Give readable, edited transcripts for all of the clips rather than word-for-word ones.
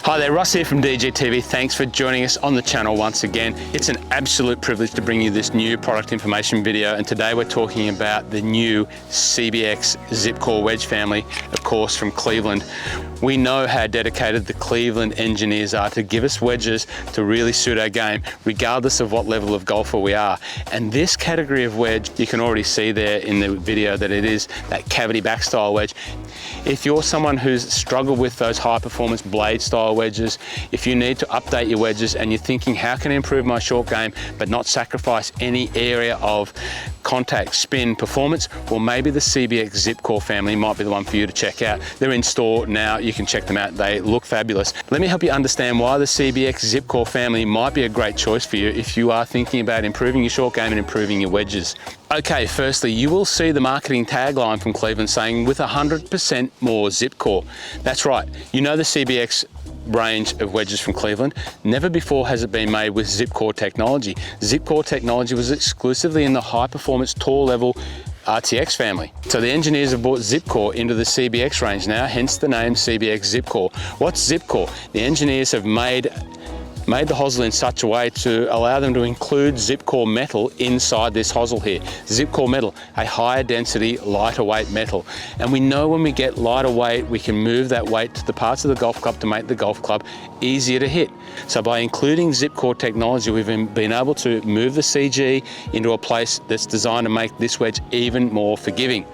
Hi there, Russ here from DGTV. Thanks for joining us on the channel once again. It's an absolute privilege to bring you this new product information video, and today we're talking about the new CBX ZipCore Wedge family, of course from Cleveland. We know how dedicated the Cleveland engineers are to give us wedges to really suit our game, regardless of what level of golfer we are. And this category of wedge, you can already see there in the video that it is that cavity back style wedge. If you're someone who's struggled with those high performance blade style wedges, if you need to update your wedges and you're thinking, how can I improve my short game but not sacrifice any area of contact, spin, performance, well, maybe the CBX ZipCore family might be the one for you to check out. They're in store now, you can check them out, they look fabulous. Let me help you understand why the CBX ZipCore family might be a great choice for you if you are thinking about improving your short game and improving your wedges. Okay, firstly, you will see the marketing tagline from Cleveland saying with 100% more ZipCore. That's right, you know the CBX range of wedges from Cleveland. Never before has it been made with ZipCore technology. ZipCore technology was exclusively in the high performance tour level RTX family. So the engineers have brought ZipCore into the CBX range now, hence the name CBX ZipCore. What's ZipCore? The engineers have made the hosel in such a way to allow them to include ZipCore metal inside this hosel here. ZipCore metal, a higher density, lighter weight metal. And we know when we get lighter weight, we can move that weight to the parts of the golf club to make the golf club easier to hit. So by including ZipCore technology, we've been able to move the CG into a place that's designed to make this wedge even more forgiving.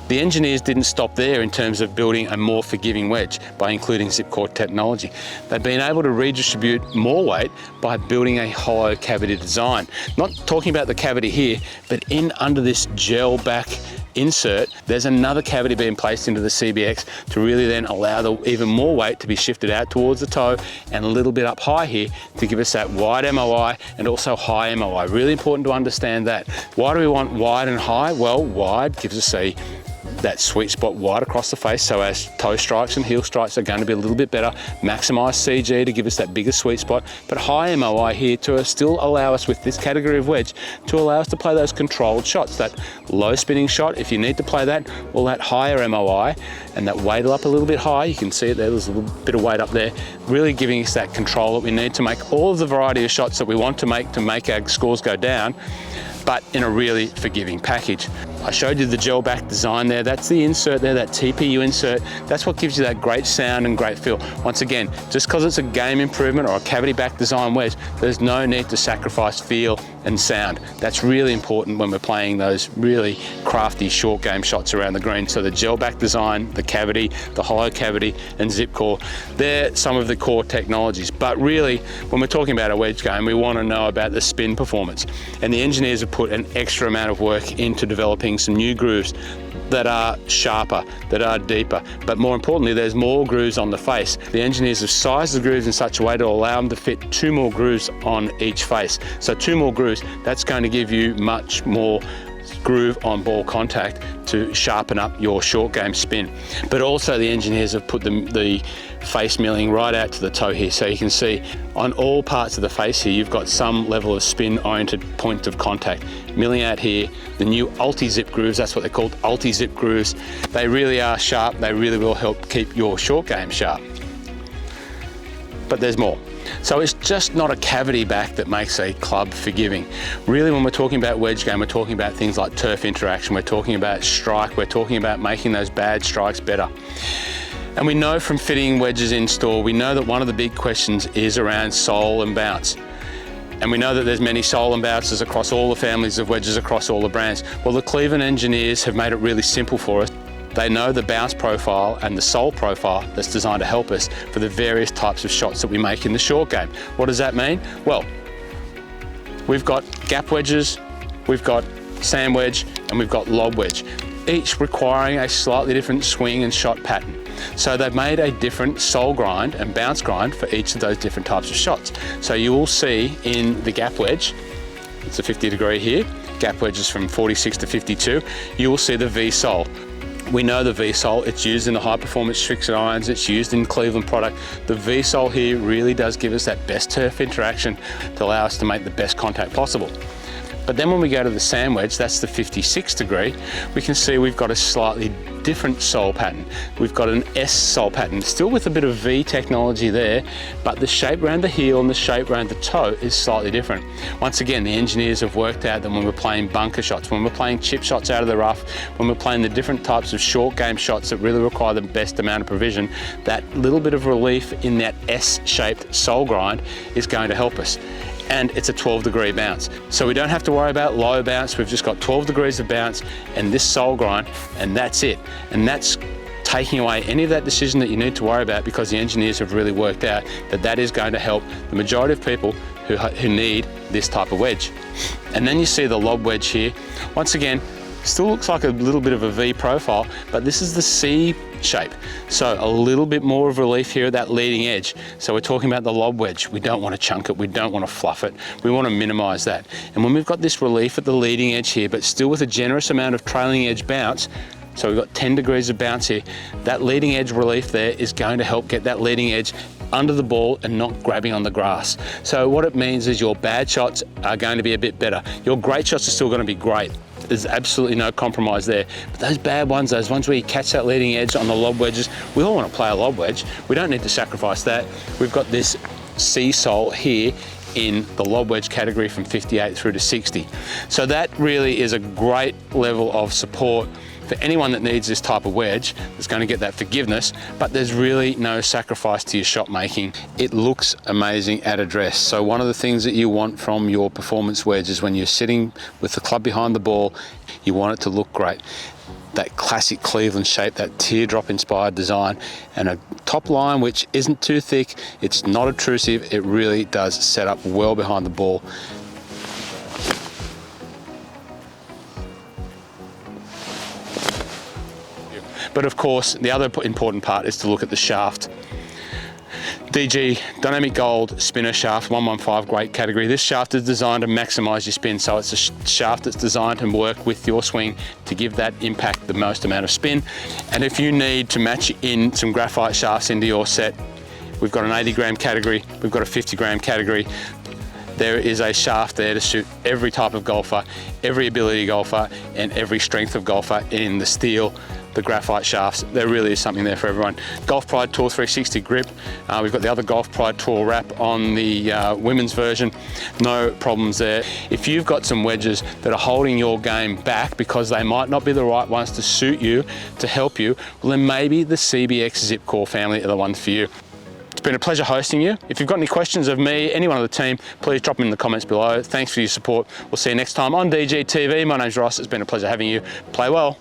The engineers didn't stop there in terms of building a more forgiving wedge by including ZipCore technology. They've been able to redistribute more weight by building a hollow cavity design. Not talking about the cavity here, but in under this gel back insert, there's another cavity being placed into the CBX to really then allow even more weight to be shifted out towards the toe and a little bit up high here to give us that wide MOI and also high MOI. Really important to understand that. Why do we want wide and high? Well, wide gives us that sweet spot wide across the face, so our toe strikes and heel strikes are going to be a little bit better. Maximise CG to give us that bigger sweet spot, but high MOI here to still allow us with this category of wedge to allow us to play those controlled shots, that low spinning shot. If you need to play that, well, that higher MOI and that weight up a little bit high, you can see it there, there's a little bit of weight up there, really giving us that control that we need to make all of the variety of shots that we want to make our scores go down, but in a really forgiving package. I showed you the gel back design there. That's the insert there, that TPU insert. That's what gives you that great sound and great feel. Once again, just because it's a game improvement or a cavity back design wedge, there's no need to sacrifice feel and sound. That's really important when we're playing those really crafty short game shots around the green. So the gel back design, the cavity, the hollow cavity, and ZipCore, they're some of the core technologies. But really, when we're talking about a wedge game, we want to know about the spin performance. And the engineers have put an extra amount of work into developing some new grooves that are sharper, that are deeper, but more importantly, there's more grooves on the face. The engineers have sized the grooves in such a way to allow them to fit 2 more grooves on each face. So 2 more grooves, that's going to give you much more groove on ball contact to sharpen up your short game spin. But also the engineers have put the face milling right out to the toe here, so you can see on all parts of the face here you've got some level of spin oriented point of contact milling out here. The new ulti-zip grooves, that's what they're called, ulti-zip grooves, they really are sharp, they really will help keep your short game sharp. But there's more. So it's just not a cavity back that makes a club forgiving. Really, when we're talking about wedge game, we're talking about things like turf interaction, we're talking about strike, we're talking about making those bad strikes better. And we know from fitting wedges in store, we know that one of the big questions is around sole and bounce. And we know that there's many sole and bounces across all the families of wedges across all the brands. Well, the Cleveland engineers have made it really simple for us. They know the bounce profile and the sole profile that's designed to help us for the various types of shots that we make in the short game. What does that mean? Well, we've got gap wedges, we've got sand wedge, and we've got lob wedge, each requiring a slightly different swing and shot pattern. So they've made a different sole grind and bounce grind for each of those different types of shots. So you will see in the gap wedge, it's a 50 degree here, gap wedges from 46 to 52, you will see the V sole. We know the V-sole, it's used in the high performance friction irons, it's used in Cleveland product. The V-sole here really does give us that best turf interaction to allow us to make the best contact possible. But then when we go to the sand wedge, that's the 56 degree, we can see we've got a slightly different sole pattern. We've got an S sole pattern, still with a bit of V technology there, but the shape around the heel and the shape around the toe is slightly different. Once again, the engineers have worked out that when we're playing bunker shots, when we're playing chip shots out of the rough, when we're playing the different types of short game shots that really require the best amount of provision, that little bit of relief in that S-shaped sole grind is going to help us. And it's a 12-degree bounce. So we don't have to worry about low bounce. We've just got 12 degrees of bounce and this sole grind, and that's it. And that's taking away any of that decision that you need to worry about, because the engineers have really worked out that that is going to help the majority of people who need this type of wedge. And then you see the lob wedge here. Once again, still looks like a little bit of a V profile, but this is the C shape. So a little bit more of relief here at that leading edge. So we're talking about the lob wedge. We don't want to chunk it. We don't want to fluff it. We want to minimize that. And when we've got this relief at the leading edge here, but still with a generous amount of trailing edge bounce, so we've got 10 degrees of bounce here, that leading edge relief there is going to help get that leading edge under the ball and not grabbing on the grass. So what it means is your bad shots are going to be a bit better. Your great shots are still going to be great. There's absolutely no compromise there. But those bad ones, those ones where you catch that leading edge on the lob wedges, we all want to play a lob wedge. We don't need to sacrifice that. We've got this C sole here in the lob wedge category from 58 through to 60. So that really is a great level of support for anyone that needs this type of wedge that's going to get that forgiveness, but there's really no sacrifice to your shot making. It looks amazing at address. So one of the things that you want from your performance wedge is when you're sitting with the club behind the ball, you want it to look great. That classic Cleveland shape, that teardrop inspired design, and a top line which isn't too thick, it's not obtrusive, it really does set up well behind the ball. But of course, the other important part is to look at the shaft. DG Dynamic Gold Spinner Shaft 115, great category. This shaft is designed to maximize your spin, so it's a shaft that's designed to work with your swing to give that impact the most amount of spin. And if you need to match in some graphite shafts into your set, we've got an 80-gram category, we've got a 50-gram category. There is a shaft there to suit every type of golfer, every ability golfer, and every strength of golfer in the steel, the graphite shafts. There really is something there for everyone. Golf Pride Tour 360 grip. We've got the other Golf Pride Tour wrap on the women's version. No problems there. If you've got some wedges that are holding your game back because they might not be the right ones to suit you, to help you, well then maybe the CBX ZipCore family are the ones for you. It's been a pleasure hosting you. If you've got any questions of me, anyone on the team, please drop them in the comments below. Thanks for your support. We'll see you next time on DG TV. My name's Ross. It's been a pleasure having you. Play well.